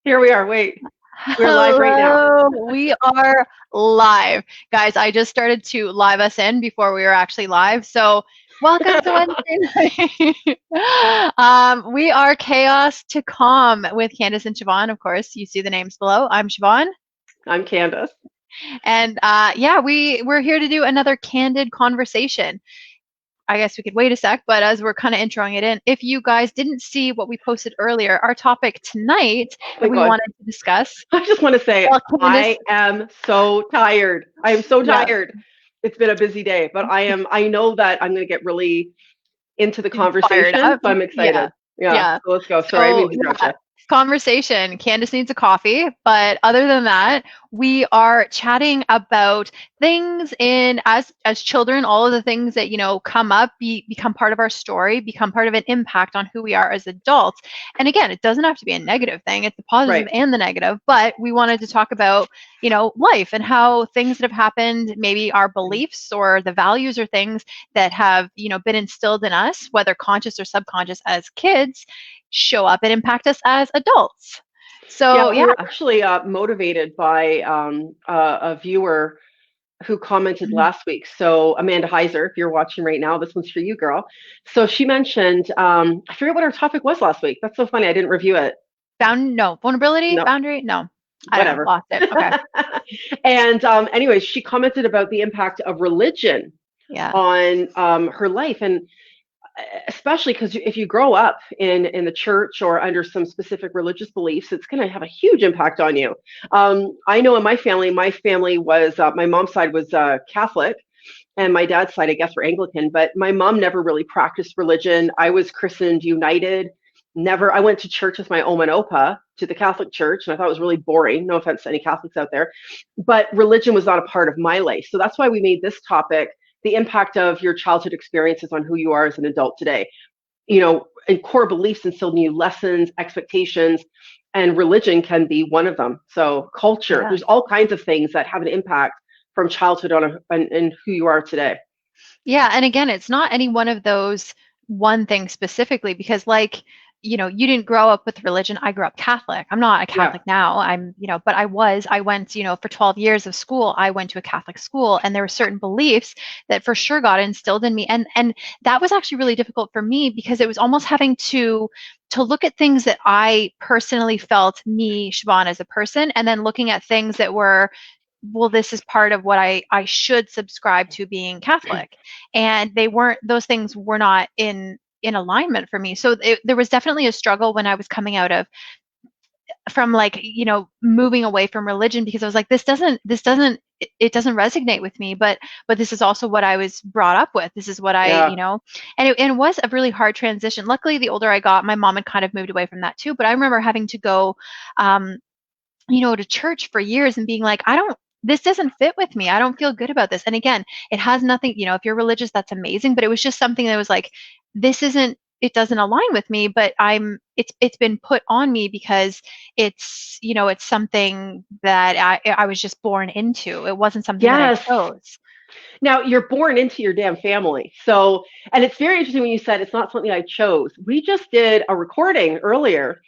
Here we are. Wait, we're live right now. Hello, we are live. Guys, I just started to live us in before we were actually live. So, welcome to Wednesday night. We are Chaos to Calm with Candace and Siobhan. Of course, you see the names below. I'm Siobhan. I'm Candace. And yeah, we're here to do another candid conversation. I guess we could wait a sec, but as we're kind of introing it in, if you guys didn't see what we posted earlier, our topic tonight Oh my that we God. wanted to discuss. I just want to say, Well, Candace, I am so tired. I am so yeah, tired. It's been a busy day, but I know that I'm going to get really into the fired conversation, up. so I'm Yeah, excited. Yeah, yeah. so let's go. Sorry, I didn't So mean to interrupt yeah, you. conversation. Candace needs a coffee, but other than that, we are chatting about things in as children. All of the things that come up, become part of our story, become part of an impact on who we are as adults. And again, it doesn't have to be a negative thing. It's the positive Right. and the negative. But we wanted to talk about life and how things that have happened, maybe our beliefs or the values or things that have been instilled in us, whether conscious or subconscious as kids, show up and impact us as adults. So Yeah, we yeah. were actually motivated by a viewer who commented Mhm. last week. So Amanda Heiser, if you're watching right now, this one's for you, girl. So she mentioned, I forget what our topic was last week. That's so funny. I didn't review it. No, vulnerability, No, boundary, no. I don't know, whatever. lost it. Okay. And anyways, she commented about the impact of religion Yeah. on her life, and especially because if you grow up in the church or under some specific religious beliefs, it's going to have a huge impact on you. I know in my family was my mom's side was Catholic, and my dad's side, I guess, were Anglican. But my mom never really practiced religion. I was christened United. Never. I went to church with my Oma and Opa to the Catholic Church, and I thought it was really boring. No offense to any Catholics out there, but religion was not a part of my life. So that's why we made this topic the impact of your childhood experiences on who you are as an adult today. And core beliefs instilled in you lessons, expectations, and religion can be one of them. So culture, Yeah. there's all kinds of things that have an impact from childhood on who you are today. Yeah, and again, it's not any one of those one thing specifically because you didn't grow up with religion. I grew up Catholic. I'm not a Yeah, Catholic now. But I went, for 12 years of school, I went to a Catholic school and there were certain beliefs that for sure got instilled in me. And that was actually really difficult for me because it was almost having to look at things that I personally felt me, Siobhan, as a person, and then looking at things that were, well, this is part of what I should subscribe to being Catholic. And those things were not in alignment for me. So there was definitely a struggle when I was coming out of from moving away from religion because I was like, it doesn't resonate with me, but this is also what I was brought up with. This is what yeah, and it was a really hard transition. Luckily, the older I got, my mom had kind of moved away from that too. But I remember having to go um, to church for years and being like, this doesn't fit with me. I don't feel good about this. And again, it has nothing, if you're religious, that's amazing. But it was just something that was like, it doesn't align with me, but it's been put on me because it's something that I was just born into. It wasn't something that I yes. chose. Now you're born into your damn family. So, and it's very interesting when you said it's not something I chose. We just did a recording earlier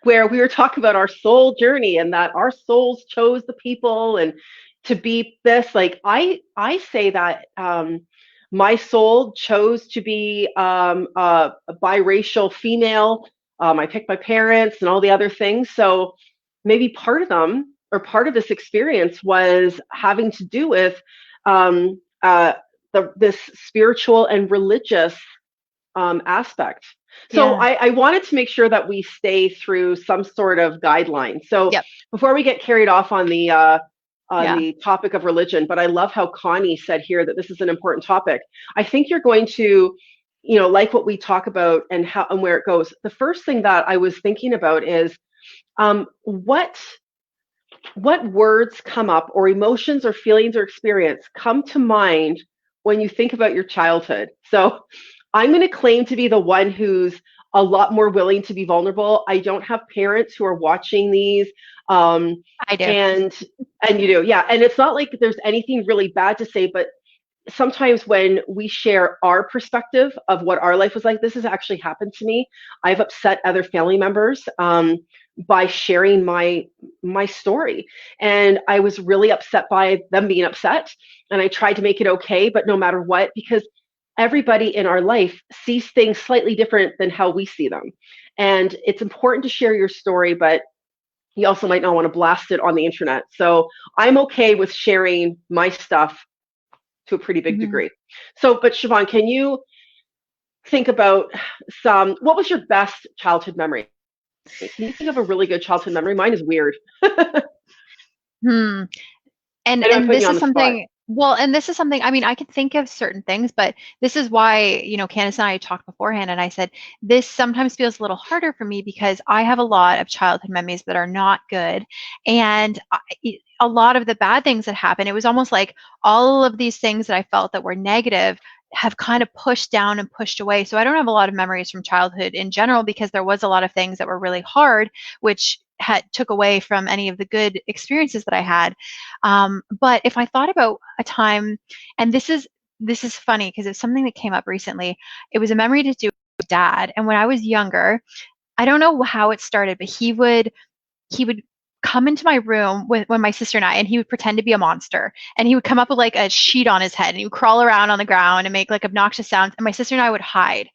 where we were talking about our soul journey and that our souls chose the people and to be this. Like I say that my soul chose to be a biracial female. I picked my parents and all the other things. So maybe part of them or part of this experience was having to do with uh, this spiritual and religious aspect. So Yeah. I wanted to make sure that we stay through some sort of guideline. So Yep. before we get carried off on Yeah. the topic of religion, but I love how Connie said here that this is an important topic. I think you're going to, like what we talk about and how and where it goes. The first thing that I was thinking about is what words come up or emotions or feelings or experience come to mind when you think about your childhood. So I'm going to claim to be the one who's a lot more willing to be vulnerable. I don't have parents who are watching these. Um, I do. and and you do, yeah. And it's not like there's anything really bad to say, but sometimes when we share our perspective of what our life was like, this has actually happened to me. I've upset other family members by sharing my story. And I was really upset by them being upset, and I tried to make it okay, but no matter what, because everybody in our life sees things slightly different than how we see them. And it's important to share your story, but you also might not want to blast it on the internet. So I'm okay with sharing my stuff to a pretty big Mhm. degree. So, but Siobhan, can you think about what was your best childhood memory? Can you think of a really good childhood memory? Mine is weird. Hmm. I know I'm And putting you this on is the spot. something, well, and this is something, I mean, I can think of certain things, but this is why, Candace and I talked beforehand, and I said this sometimes feels a little harder for me because I have a lot of childhood memories that are not good. And a lot of the bad things that happened, it was almost like all of these things that I felt that were negative have kind of pushed down and pushed away. So I don't have a lot of memories from childhood in general because there was a lot of things that were really hard, which had took away from any of the good experiences that I had. But if I thought about a time, and this is funny because it's something that came up recently. It was a memory to do with dad. And when I was younger, I don't know how it started, but he would come into my room with when my sister and I, and he would pretend to be a monster. And he would come up with like a sheet on his head and he would crawl around on the ground and make like obnoxious sounds. And my sister and I would hide.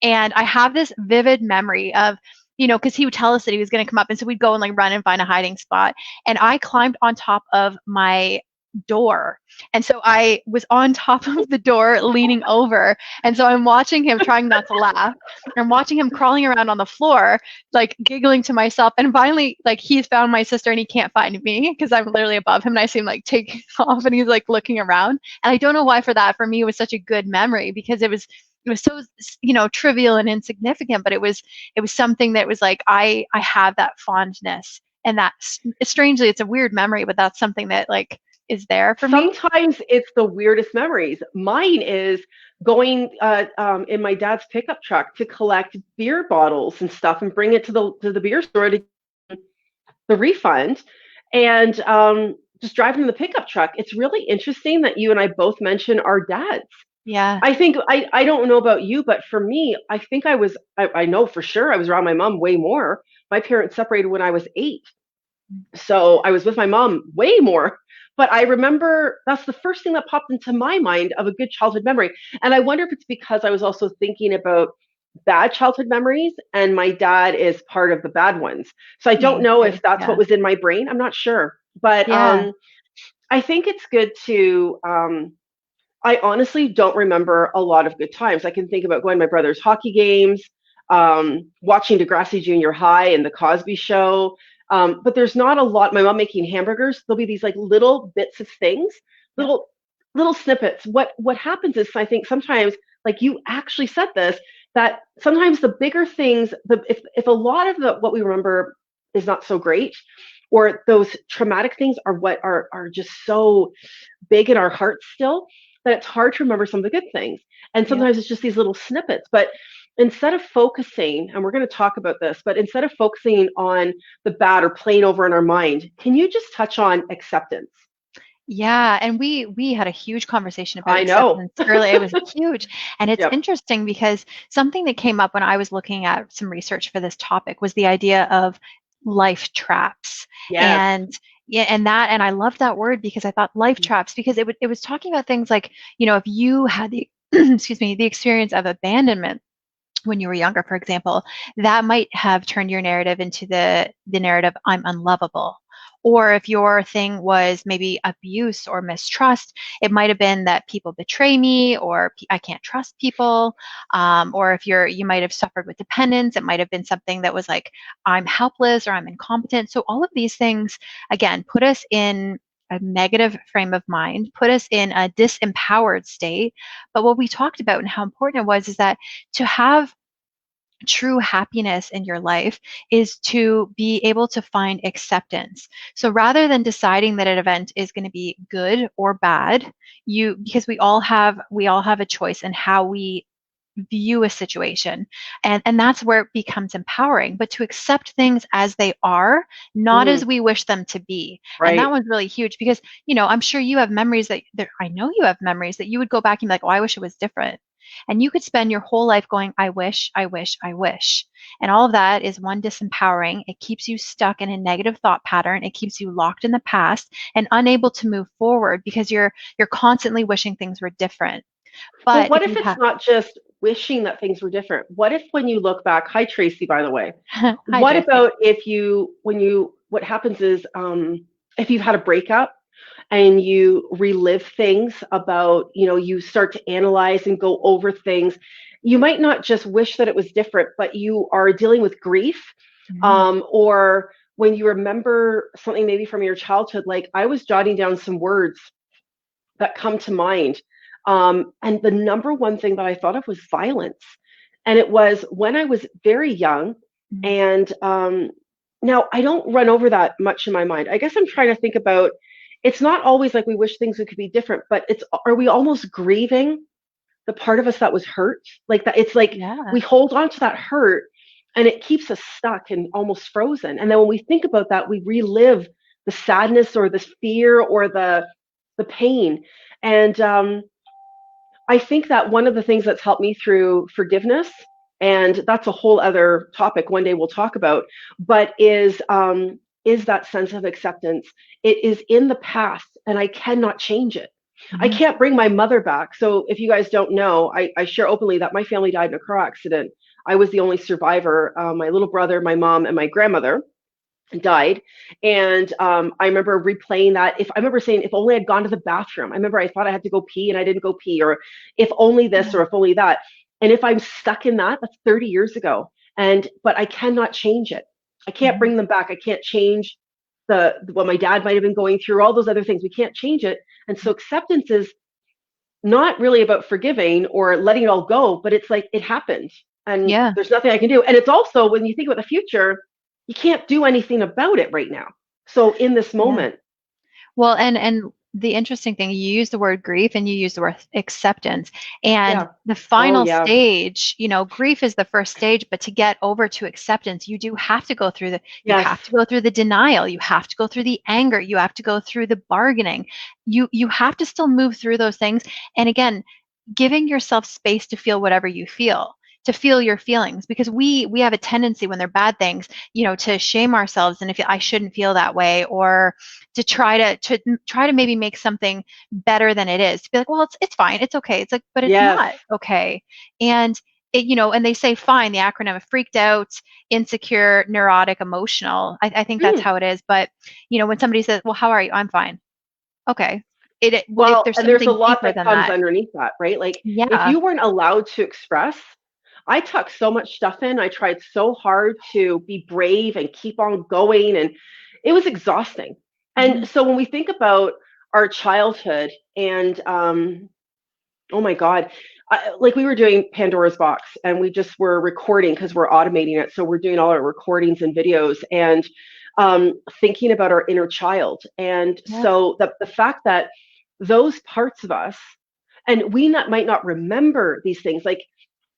And I have this vivid memory of, because he would tell us that he was going to come up. And so we'd go and like run and find a hiding spot. And I climbed on top of my door. And so I was on top of the door leaning over. And so I'm watching him trying not to laugh. I'm watching him crawling around on the floor like giggling to myself. And finally, like he's found my sister and he can't find me because I'm literally above him. And I see him like take off and he's like looking around. And I don't know why for me, it was such a good memory because it was so trivial and insignificant, but it was something that was like I have that fondness and that strangely it's a weird memory, but that's something that like is there for me. Sometimes it's the weirdest memories. Mine is going in my dad's pickup truck to collect beer bottles and stuff and bring it to the beer store to the refund, and just driving in the pickup truck. It's really interesting that you and I both mentioned our dads. Yeah. I think I don't know about you, but for me, I think I know for sure I was around my mom way more. My parents separated when I was 8. So I was with my mom way more. But I remember that's the first thing that popped into my mind of a good childhood memory. And I wonder if it's because I was also thinking about bad childhood memories and my dad is part of the bad ones. So I don't know if Maybe. that's what Yeah. was in my brain. I'm not sure. But Yeah. I think it's good to I honestly don't remember a lot of good times. I can think about going to my brother's hockey games, watching Degrassi Junior High and The Cosby Show. But there's not a lot. My mom making hamburgers. There'll be these like little bits of things, Yeah. little little snippets. What happens is I think sometimes, like you actually said this, that sometimes the bigger things, if a lot of what we remember is not so great, or those traumatic things are what are just so big in our hearts still, that it's hard to remember some of the good things. And Yeah. sometimes it's just these little snippets. But instead of focusing, and we're going to talk about this, but instead of focusing on the bad or playing over in our mind, can you just touch on acceptance? Yeah, and we had a huge conversation about I know. acceptance earlier. It was huge. And it's Yep. interesting because something that came up when I was looking at some research for this topic was the idea of life traps. Yes. And yeah, and I love that word because I thought life traps because it was talking about things like, if you had the excuse me, the experience of abandonment when you were younger, for example, that might have turned your narrative into the narrative, I'm unlovable. Or if your thing was maybe abuse or mistrust, it might have been that people betray me, or I can't trust people. Or if you might have suffered with dependence, it might have been something that was like, I'm helpless or I'm incompetent. So all of these things, again, put us in a negative frame of mind, put us in a disempowered state. But what we talked about and how important it was is that to have true happiness in your life is to be able to find acceptance. So rather than deciding that an event is going to be good or bad, because we all have a choice in how we view a situation. And that's where it becomes empowering, but to accept things as they are, not Mm, as we wish them to be. And that right. one's really huge because, I'm sure you have memories that I know you have memories that you would go back and be like, oh, I wish it was different. And you could spend your whole life going, I wish, I wish, I wish. And all of that is one, disempowering. It keeps you stuck in a negative thought pattern. It keeps you locked in the past and unable to move forward because you're constantly wishing things were different. Well, But what if if you it's have not just wishing that things were different? What if when you look back, hi Tracy, by the way, hi what Tracy. about if you, when you, what happens is, if you've had a breakup and you relive things about, you start to analyze and go over things, you might not just wish that it was different, but you are dealing with grief, Mm, or when you remember something maybe from your childhood, like I was jotting down some words that come to mind. And the number one thing that I thought of was violence. And it was when I was very young. mm, And now I don't run over that much in my mind. I guess I'm trying to think about, it's not always like we wish things could be different, but are we almost grieving the part of us that was hurt? Like that, it's like yeah. we hold on to that hurt and it keeps us stuck and almost frozen. And then when we think about that, we relive the sadness or the fear or the pain. And I think that one of the things that's helped me through forgiveness, and that's a whole other topic one day we'll talk about, but is that sense of acceptance. It is in the past, and I cannot change it. I Mhm. can't bring my mother back. So if you guys don't know, I share openly that my family died in a car accident. I was the only survivor. My little brother, my mom, and my grandmother died. And I remember replaying that. If I remember saying, if only I'd gone to the bathroom. I remember I thought I had to go pee and I didn't go pee, or if only this, or if only that. And if I'm stuck in that, that's 30 years ago. But I cannot change it. I can't Mhm. bring them back. I can't change the what my dad might have been going through, all those other things. We can't change it. And so acceptance is not really about forgiving or letting it all go, but it's like it happened and Yeah. there's nothing I can do. And it's also when you think about the future, you can't do anything about it right now. So in this Yeah. moment, Well, and the interesting thing, you use the word grief and you use the word acceptance. And yeah. the Oh final yeah. stage, grief is the first stage, but to get over to acceptance, you have to go through you Yes. have to go through the denial, you have to go through the anger, you have to go through the bargaining. You have to still move through those things. And again, giving yourself space to feel whatever you feel, to feel your feelings, because we have a tendency when they're bad things, to shame ourselves and if I shouldn't feel that way, or to try to maybe make something better than it is, to be like, well, it's fine, it's okay, it's like, but it's Yes. not okay. And and they say fine, the acronym of freaked out, insecure, neurotic, emotional. I think that's Mm. how it is. But when somebody says, well, how are you? I'm fine. Okay. Well, if Well, there's and there's a something lot deeper that than comes that. underneath that, right? Like if Yeah. you weren't allowed to express, I tucked so much stuff in. I tried so hard to be brave and keep on going, and it was exhausting. Mhm. And so when we think about our childhood and oh my God. Like we were doing Pandora's Box and we just were recording because we're automating it. So we're doing all our recordings and videos and thinking about our inner child. And Yeah. so the fact that those parts of us, and might not remember these things, like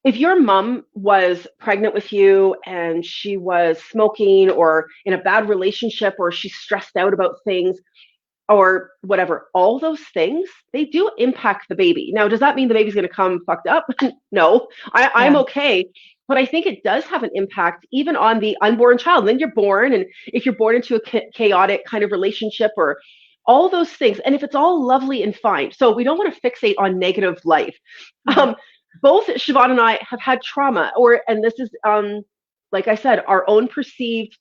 if your mom was pregnant with you and she was smoking or in a bad relationship or she's stressed out about things, or whatever, all those things, they do impact the baby. Now, does that mean the baby's going to come fucked up? No, I'm Yeah. okay. But I think it does have an impact even on the unborn child. And then you're born, and if you're born into a chaotic kind of relationship or all those things, and if it's all lovely and fine, so we don't want to fixate on negative life. Mhm. Um, both Siobhan and I have had trauma, and this is, like I said, our own perceived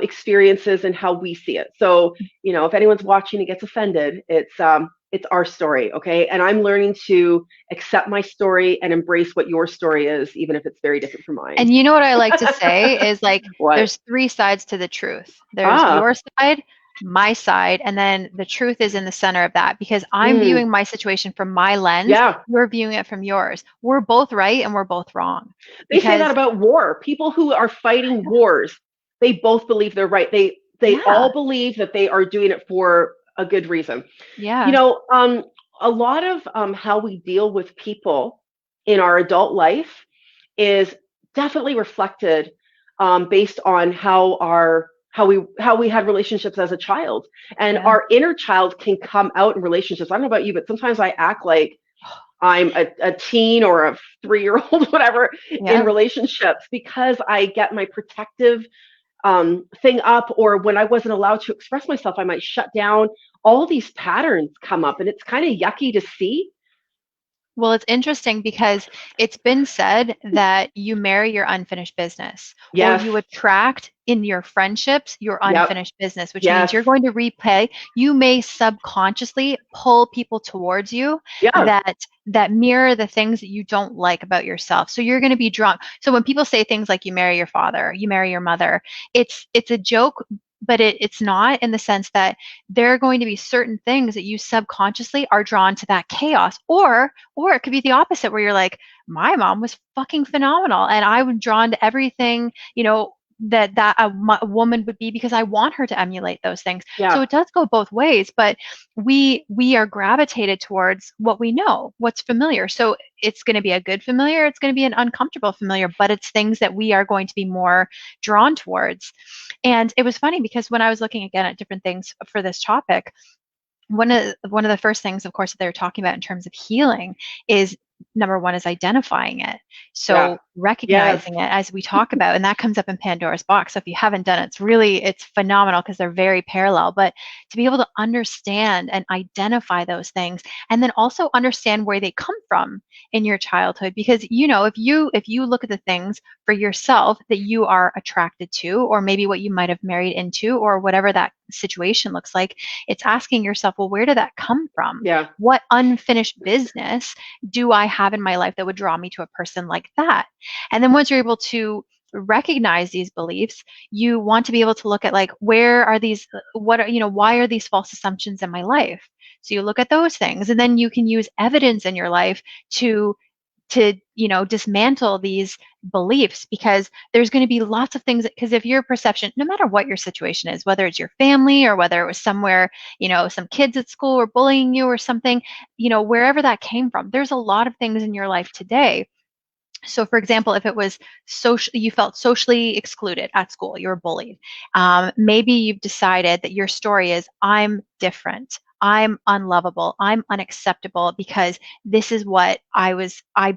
experiences and how we see it. So if anyone's watching and gets offended, it's our story, okay? And I'm learning to accept my story and embrace what your story is, even if it's very different from mine. And you know what I like to say is, like, What? there's three sides to the truth. There's Ah, your side, my side, and then the truth is in the center of that, because I'm mm, viewing my situation from my lens, yeah. you're viewing it from yours. We're both right and we're both wrong. They say that Because about war. People who are fighting wars, they both believe they're right. They yeah, all believe that they are doing it for a good reason. You yeah, know, um, a lot of how we deal with people in our adult life is definitely reflected based on how we had relationships as a child, and yeah. our inner child can come out in relationships. I don't know about you, but sometimes I act like I'm a teen or a 3-year-old, whatever, in Yeah. relationships because I get my protective thing up, or when I wasn't allowed to express myself, I might shut down. All these patterns come up, and it's kind of yucky to see. Well, it's interesting because it's been said that you marry your unfinished business, or Yes. you attract in your friendships your Yep. unfinished business, which means Yes. you're going to repay. You may subconsciously pull people towards you Yeah. that mirror the things that you don't like about yourself. So you're going to be drawn. So when people say things like you marry your father, you marry your mother, it's a joke, but it's not, in the sense that there are going to be certain things that you subconsciously are drawn to that chaos, or it could be the opposite, where you're like, my mom was fucking phenomenal and I was drawn to everything, that a woman would be, because I want her to emulate those things. So Yeah. it does go both ways, but we are gravitated towards what we know, what's familiar. So it's going to be a good familiar, it's going to be an uncomfortable familiar, but it's things that we are going to be more drawn towards. And it was funny because when I was looking again at different things for this topic, one of the first things, of course, that they were talking about in terms of healing is, number one, is identifying it. Yeah. So Yes. recognizing it, as we talk about, and that comes up in Pandora's box. So if you haven't done it, it's phenomenal because they're very parallel. But to be able to understand and identify those things, and then also understand where they come from in your childhood, because if you look at the things for yourself that you are attracted to, or maybe what you might have married into, or whatever that situation looks like, it's asking yourself, well, where did that come from? Yeah. What unfinished business do I have in my life that would draw me to a person like that? And then once you're able to recognize these beliefs, you want to be able to look at, like, where are these, why are these false assumptions in my life? So you look at those things, and then you can use evidence in your life to dismantle these beliefs, because there's going to be lots of things, because if your perception, no matter what your situation is, whether it's your family or whether it was somewhere, some kids at school were bullying you or something, wherever that came from, there's a lot of things in your life today. So, for example, if it was social, you felt socially excluded at school, you were bullied. Maybe you've decided that your story is, I'm different, I'm unlovable, I'm unacceptable because this is what I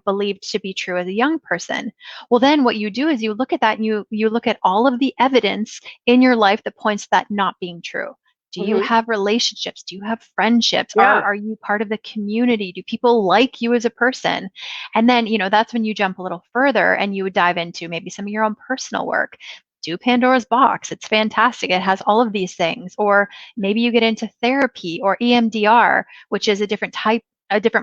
believed to be true as a young person. Well, then what you do is you look at that and you look at all of the evidence in your life that points to that not being true. Do you Hmm. have relationships? Do you have friendships? Are Yeah. are you part of the community? Do people like you as a person? And then, that's when you jump a little further and you would dive into maybe some of your own personal work. Do Pandora's box. It's fantastic. It has all of these things. Or maybe you get into therapy or EMDR, which is a different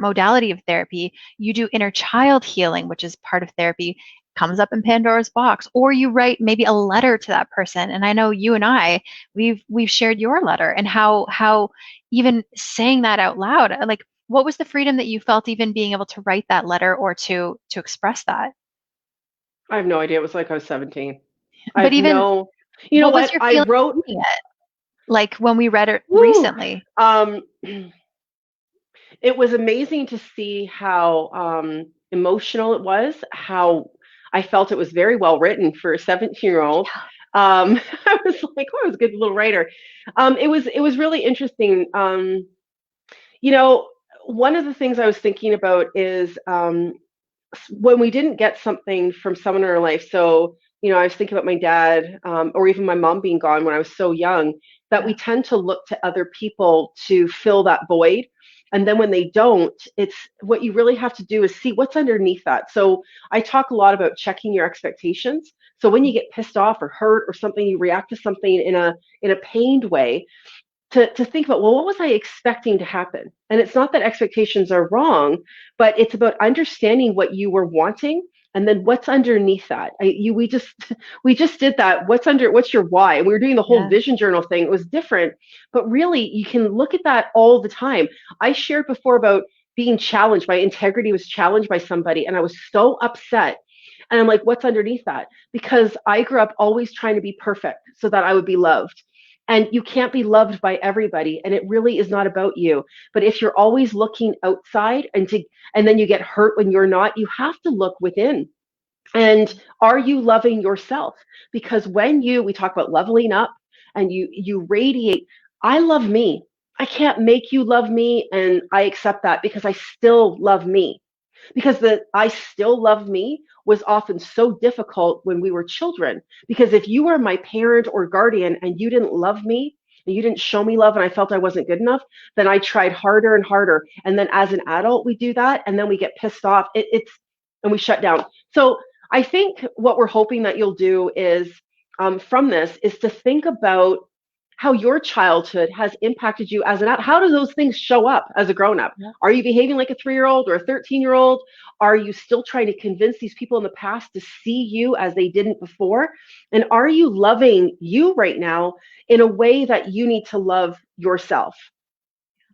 modality of therapy. You do inner child healing, which is part of therapy, comes up in Pandora's box. Or you write maybe a letter to that person. And I know you and I, we've shared your letter, and how even saying that out loud, like, what was the freedom that you felt even being able to write that letter or to express that? I have no idea. It was like I was 17. I But have even, no, you know what was what? your I feeling wrote, reading it? Like when we read it woo, recently. it was amazing to see how emotional it was, how I felt it was very well written for a 17-year-old. Yeah. I was like, oh, I was a good little writer. It was really interesting. You know, one of the things I was thinking about is when we didn't get something from someone in our life. So, I was thinking about my dad, or even my mom being gone when I was so young, that we Yeah. tend to look to other people to fill that void. And then when they don't, it's what you really have to do is see what's underneath that. So I talk a lot about checking your expectations. So when you get pissed off or hurt or something, you react to something in a pained way, to think about, well, what was I expecting to happen? And it's not that expectations are wrong, but it's about understanding what you were wanting and then what's underneath that. We just did that. What's your why? And we were doing the whole Yeah. vision journal thing. It was different, but really you can look at that all the time. I shared before about being challenged. My integrity was challenged by somebody, and I was so upset. And I'm like, what's underneath that? Because I grew up always trying to be perfect so that I would be loved. And you can't be loved by everybody, and it really is not about you. But if you're always looking outside and then you get hurt when you're not, you have to look within. And are you loving yourself? Because when we talk about leveling up and you radiate, I love me. I can't make you love me, and I accept that because I still love me. Because the I still love me was often so difficult when we were children. Because if you were my parent or guardian and you didn't love me and you didn't show me love and I felt I wasn't good enough, then I tried harder and harder. And then as an adult, we do that and then we get pissed off. It's and we shut down. So I think what we're hoping that you'll do is from this is to think about how your childhood has impacted you as an adult. How do those things show up as a grown up? Yeah. Are you behaving like a 3-year old or a 13-year-old? Are you still trying to convince these people in the past to see you as they didn't before? And are you loving you right now in a way that you need to love yourself?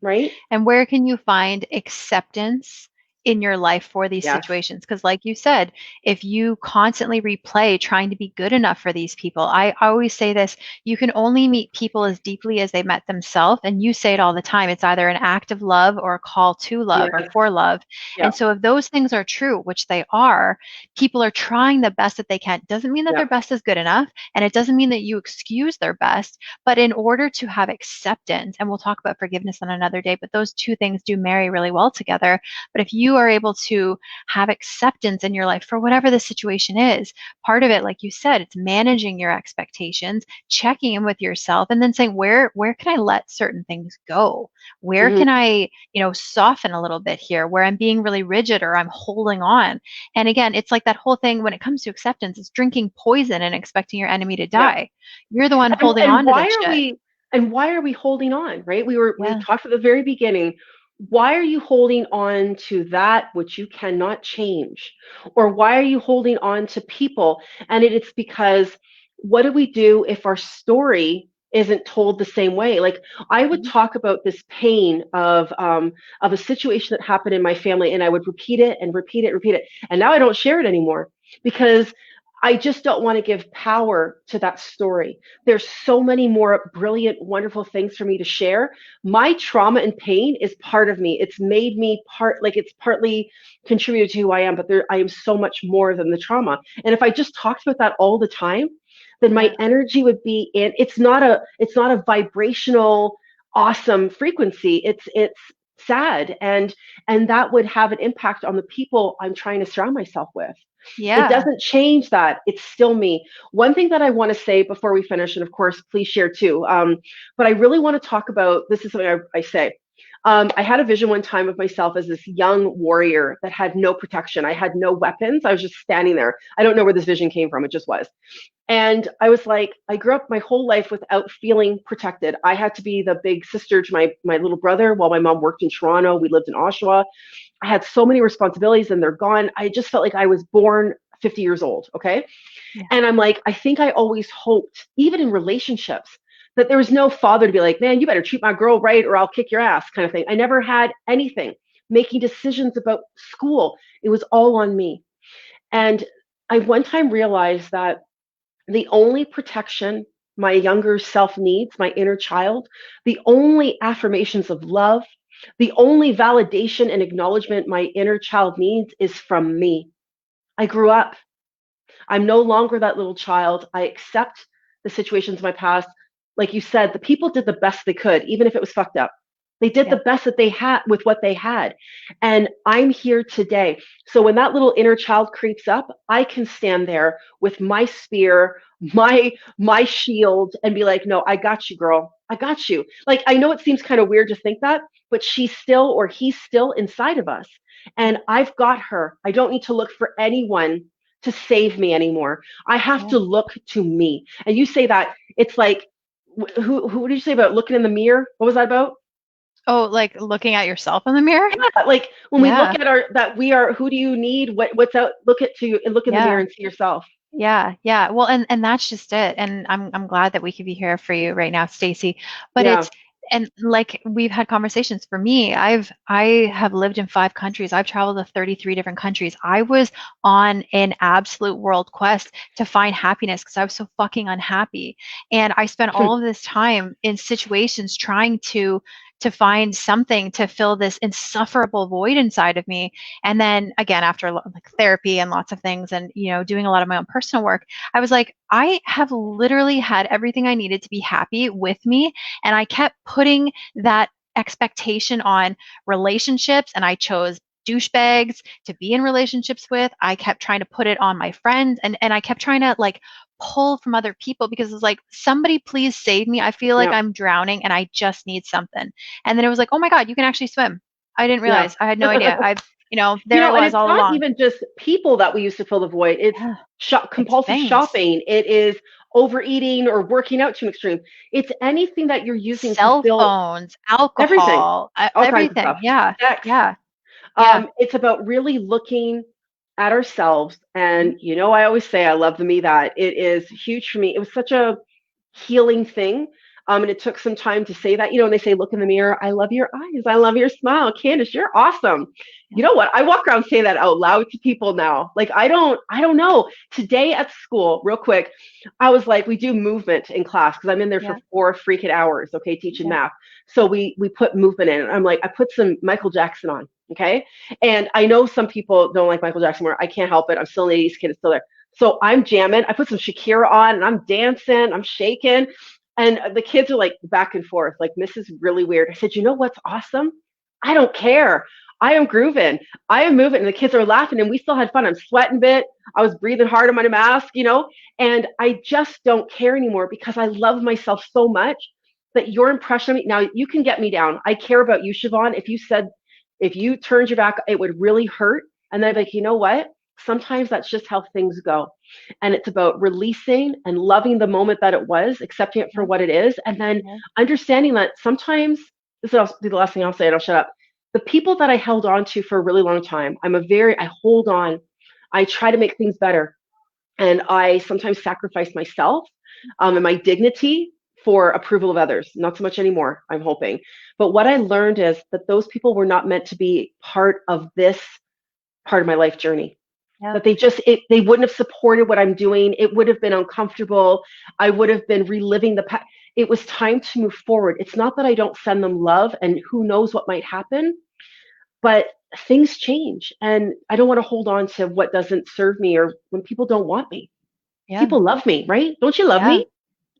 Right? And where can you find acceptance in your life for these Yes. situations? Because, like you said, if you constantly replay trying to be good enough for these people, I always say this, you can only meet people as deeply as they met themselves. And you say it all the time, it's either an act of love or a call to love or Yes. for love. Yeah. And so, if those things are true, which they are, people are trying the best that they can. Doesn't mean that Yeah. their best is good enough. And it doesn't mean that you excuse their best. But in order to have acceptance, and we'll talk about forgiveness on another day, but those two things do marry really well together. But if you are able to have acceptance in your life for whatever the situation is, part of it, like you said, it's managing your expectations, checking in with yourself, and then saying, where can I let certain things go? Where Mhm. can I, soften a little bit here where I'm being really rigid or I'm holding on? And again, it's like that whole thing when it comes to acceptance, it's drinking poison and expecting your enemy to Yeah. die. You're the one And, holding and on to why this are shit. we and why are we holding on, right? We Yeah. talked at the very beginning. Why are you holding on to that which you cannot change? Or why are you holding on to people? And it's because what do we do if our story isn't told the same way? Like I would Mhm. talk about this pain of a situation that happened in my family, and I would repeat it and repeat it, repeat it. And now I don't share it anymore because I just don't want to give power to that story. There's so many more brilliant, wonderful things for me to share. My trauma and pain is part of me. It's made me part, like it's partly contributed to who I am, but I am so much more than the trauma. And if I just talked about that all the time, then my Yeah. energy would be in, it's not a vibrational, awesome frequency. It's sad. And that would have an impact on the people I'm trying to surround myself with. It Yeah. doesn't change that. It's still me. One thing that I want to say before we finish, and of course, please share too, but I really want to talk about this is something I say. I had a vision one time of myself as this young warrior that had no protection. I had no weapons. I was just standing there. I don't know where this vision came from. It just was. And I was like, I grew up my whole life without feeling protected. I had to be the big sister to my little brother while my mom worked in Toronto. We lived in Oshawa. I had so many responsibilities and they're gone. I just felt like I was born 50 years old. Okay. Yeah. And I'm like, I think I always hoped, even in relationships, that there was no father to be like, man, you better treat my girl right or I'll kick your ass kind of thing. I never had anything making decisions about school. It was all on me. And I one time realized that the only protection my younger self needs, my inner child, the only affirmations of love, the only validation and acknowledgement my inner child needs is from me. I grew up. I'm no longer that little child. I accept the situations of my past. Like you said, the people did the best they could, even if it was fucked up. They did the Yeah. best that they had with what they had. And I'm here today. So when that little inner child creeps up, I can stand there with my spear, my shield, and be like, no, I got you, girl. I got you. Like I know it seems kind of weird to think that, but she's still or he's still inside of us. And I've got her. I don't need to look for anyone to save me anymore. I have Yeah. to look to me. And you say that it's like, who did you say about looking in the mirror? What was that about? Oh, like looking at yourself in the mirror? Yeah, like when we look Yeah. at our that we are. Who do you need? What's out? Look at to and look in the mirror Yeah. and see yourself. Yeah, yeah. Well, and that's just it. And I'm glad that we could be here for you right now, Stacey. But Yeah. it's and like we've had conversations. For me, I have lived in 5 countries. I've traveled to 33 different countries. I was on an absolute world quest to find happiness because I was so fucking unhappy. And I spent all of this time in situations trying to to find something to fill this insufferable void inside of me. And then again, after like therapy and lots of things and, doing a lot of my own personal work, I was like, I have literally had everything I needed to be happy with me. And I kept putting that expectation on relationships, and I chose douchebags to be in relationships with. I kept trying to put it on my friends, and I kept trying to like pull from other people because it was like, somebody please save me. I feel like Yeah. I'm drowning and I just need something. And then it was like, oh my God, you can actually swim. I didn't Yeah. realize. I had no idea. There I And was it's all not along. even just people that we used to fill the void. It's Yeah, it's compulsive things. shopping. It is overeating or working out to an extreme. It's anything that you're using to Cell fill phones, everything, alcohol, all kinds of everything. stuff. Yeah, Sex. yeah, yeah. It's about really looking at ourselves. Mhm. And, I always say I love the me that. It is huge for me. It was such a healing thing. And it took some time to say that, and they say, look in the mirror. I love your eyes. I love your smile. Candace, you're awesome. You Yeah, know what? I walk around saying that out loud to people now. Like, I don't know. Today at school, real quick, I was like, we do movement in class because I'm in there for yeah, 4 freaking hours, okay, teaching yeah, math. So we put movement in. I'm like, I put some Michael Jackson on, okay? And I know some people don't like Michael Jackson more. I can't help it. I'm still an 80s kid. It's still there. So I'm jamming. I put some Shakira on and I'm dancing. I'm shaking. And the kids are like back and forth, like, this is really weird. I said, you know what's awesome? I don't care. I am grooving. I am moving. And the kids are laughing and we still had fun. I'm sweating a bit. I was breathing hard on my mask, and I just don't care anymore because I love myself so much that your impression of me, now you can get me down. I care about you, Siobhan. If you turned your back, it would really hurt. And then I'd be like, you know what? Sometimes that's just how things go. And it's about releasing and loving the moment that it was, accepting it for yeah, what it is, and then yeah, understanding that sometimes, this will be the last thing I'll say, and I'll shut up. The people that I held on to for a really long time, I hold on. I try to make things better. And I sometimes sacrifice myself and my dignity for approval of others. Not so much anymore, I'm hoping. But what I learned is that those people were not meant to be part of this part of my life journey, yeah, that they wouldn't have supported what I'm doing. It would have been uncomfortable. I would have been reliving the past. It was time to move forward. It's not that I don't send them love and who knows what might happen, but things change and I don't want to hold on to what doesn't serve me or when people don't want me. yeah, People love me, right? Don't you love yeah. me?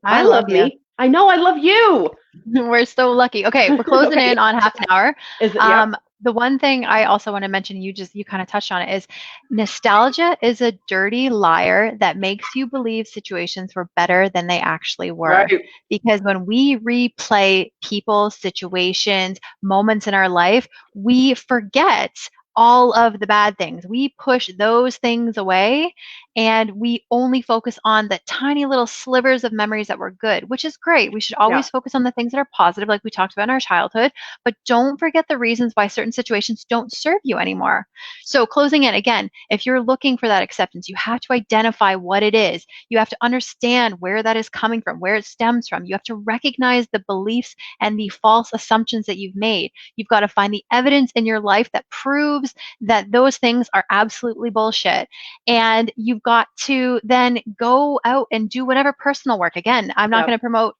I I love love you. me. I know I love you. We're so lucky. Okay, we're closing Okay. in on half an hour. Is it, yep. The one thing I also want to mention, you kind of touched on it, is nostalgia is a dirty liar that makes you believe situations were better than they actually were. Right. Because when we replay people, situations, moments in our life, we forget all of the bad things. We push those things away and we only focus on the tiny little slivers of memories that were good, which is great. We should Yeah. always focus on the things that are positive, like we talked about in our childhood, but don't forget the reasons why certain situations don't serve you anymore. So, closing in again, if you're looking for that acceptance, you have to identify what it is. You have to understand where that is coming from, where it stems from. You have to recognize the beliefs and the false assumptions that you've made. You've got to find the evidence in your life that proves that those things are absolutely bullshit. And you've got to then go out and do whatever personal work. Again, I'm not Yep. going to promote,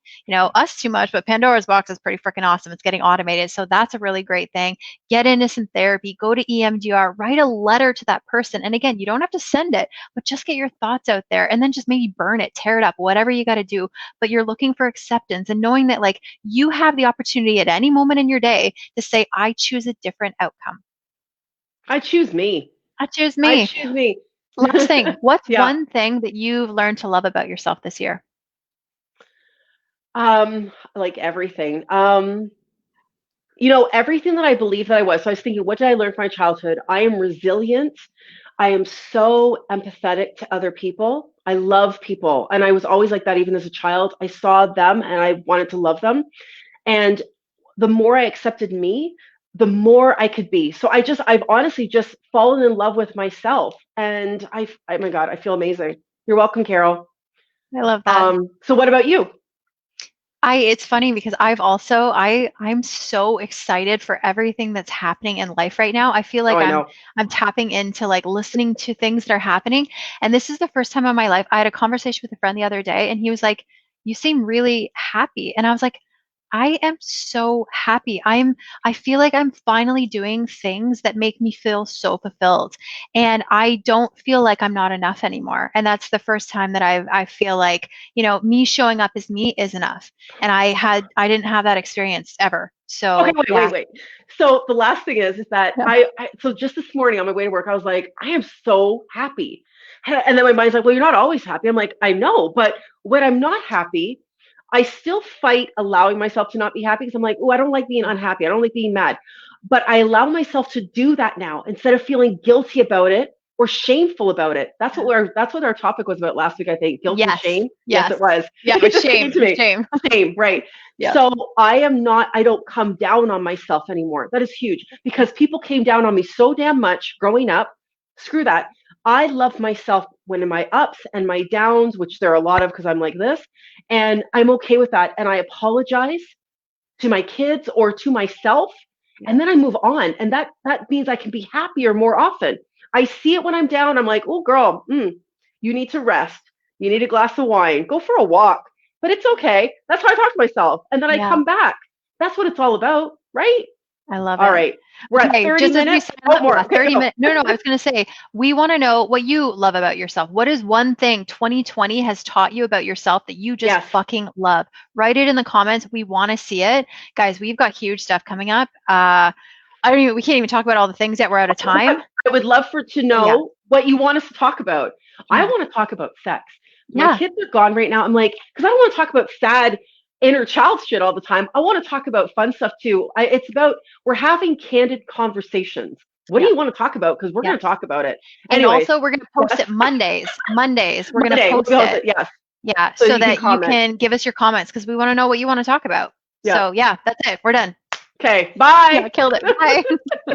us too much, but Pandora's box is pretty freaking awesome. It's getting automated. So that's a really great thing. Get into some therapy, go to EMDR, write a letter to that person. And again, you don't have to send it, but just get your thoughts out there and then just maybe burn it, tear it up, whatever you got to do. But you're looking for acceptance and knowing that like you have the opportunity at any moment in your day to say, I choose a different outcome. I choose me. I choose I me. choose me. Last thing, what's Yeah. one thing that you've learned to love about yourself this year? Like everything. Everything that I believe that I was. So I was thinking, what did I learn from my childhood? I am resilient. I am so empathetic to other people. I love people. And I was always like that even as a child. I saw them and I wanted to love them. And the more I accepted me, the more I could be. So I've honestly just fallen in love with myself. And oh my God, I feel amazing. You're welcome, Carol. I love that. So what about you? It's funny because I'm so excited for everything that's happening in life right now. I feel Oh, like I I'm know. I'm tapping into like listening to things that are happening. And this is the first time in my life I had a conversation with a friend the other day and he was like, "You seem really happy." And I was like, I am so happy. I feel like I'm finally doing things that make me feel so fulfilled. And I don't feel like I'm not enough anymore. And that's the first time that I feel like, me showing up as me is enough. And I didn't have that experience ever. Okay, So wait, yeah. wait, wait. So the last thing is that Yeah. so just this morning on my way to work, I was like, I am so happy. And then my mind's like, well, you're not always happy. I'm like, I know, but when I'm not happy, I still fight allowing myself to not be happy because I'm like, oh, I don't like being unhappy. I don't like being mad. But I allow myself to do that now instead of feeling guilty about it or shameful about it. That's what our topic was about last week, I think. Guilt and Yes. shame. Yes, Yes. it was. Yeah, it It was just shame. came to It was me. shame. Shame, right. Yeah. So I don't come down on myself anymore. That is huge because people came down on me so damn much growing up. Screw that. I love myself when in my ups and my downs, which there are a lot of because I'm like this, and I'm okay with that. And I apologize to my kids or to myself, Yeah. and then I move on. And that means I can be happier more often. I see it when I'm down. I'm like, oh, girl, you need to rest. You need a glass of wine. Go for a walk. But it's okay. That's how I talk to myself. And then I Yeah. come back. That's what it's all about, right? I love All it. right. We're at Okay, 30 just as we minutes. said, Oh, more. yeah, Okay, 30 go. minutes. No, no, I was going to say, we want to know what you love about yourself. What is one thing 2020 has taught you about yourself that you just Yes. fucking love? Write it in the comments. We want to see it. Guys, we've got huge stuff coming up. We can't even talk about all the things yet. We're out of time. I would love to Yeah. know what you want us to talk about. I Yeah. want to talk about sex. My Yeah. kids are gone right now. I'm like, because I don't want to talk about sad inner child shit all the time. I want to talk about fun stuff too. It's about we're having candid conversations. What do Yeah. you want to talk about? Because we're going to Yes. talk about it. And Anyways, also, we're going to post yes, it Mondays. Mondays, we're going to Monday we'll post be able it. to, yes, Yeah. so So you can that you comment. can give us your comments because we want to know what you want to talk about. Yeah. So, yeah, that's it. We're done. Okay. Yeah, Bye. killed it. Bye.